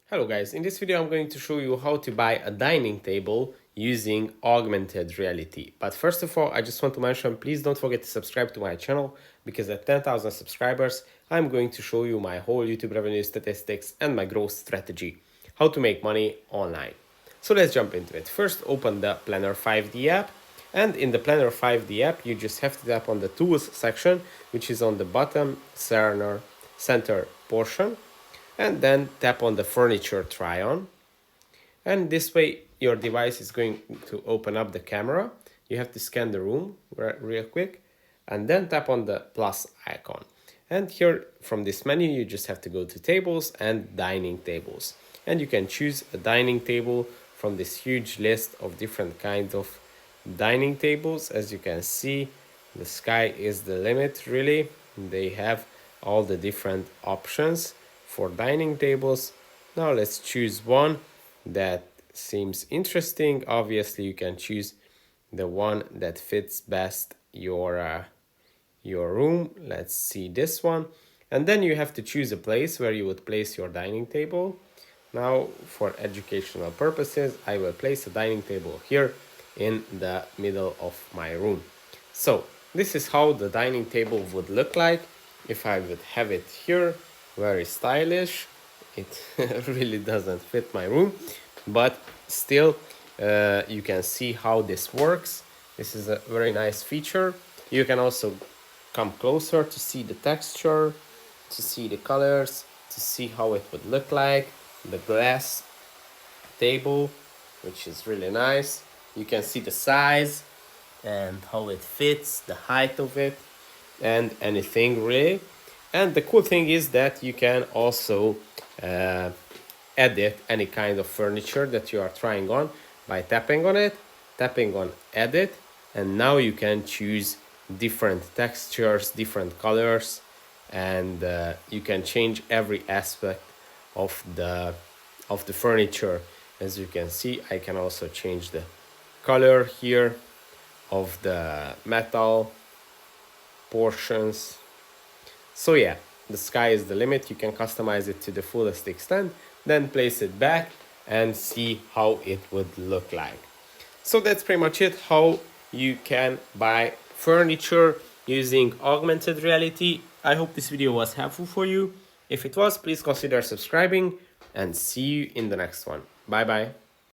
Hello guys, in this video I'm going to show you how to buy a dining table using augmented reality. But first of all, I just want to mention, please don't forget to subscribe to my channel, because at 10,000 subscribers, I'm going to show you my whole YouTube revenue statistics and my growth strategy, how to make money online. So let's jump into it. First, open the Planner 5D app, and in the Planner 5D app, you just have to tap on the Tools section, which is on the bottom center portion, and then tap on the furniture try on, and this way your device is going to open up the camera. You have to scan the room real quick and then tap on the plus icon, and here from this menu you just have to go to tables and dining tables, and you can choose a dining table from this huge list of different kinds of dining tables. As you can see, the sky is the limit, really. They have all the different options for dining tables. Now let's choose one that seems interesting. Obviously you can choose the one that fits best your room. Let's see this one, and then you have to choose a place where you would place your dining table. Now for educational purposes, I will place a dining table here in the middle of my room. So this is how the dining table would look like if I would have it here. Very stylish. It really doesn't fit my room, but still you can see how this works. This is a very nice feature. You can also come closer to see the texture, to see the colors, to see how it would look like. The glass table, which is really nice. You can see the size and how it fits, the height of it, and anything really. And the cool thing is that you can also edit any kind of furniture that you are trying on by tapping on it, tapping on edit, and now you can choose different textures, different colors, and you can change every aspect of the furniture. As you can see, I can also change the color here of the metal portions. So yeah, the sky is the limit. You can customize it to the fullest extent, then place it back and see how it would look like. So that's pretty much it, how you can buy furniture using augmented reality. I hope this video was helpful for you. If it was, please consider subscribing, and see you in the next one. Bye bye.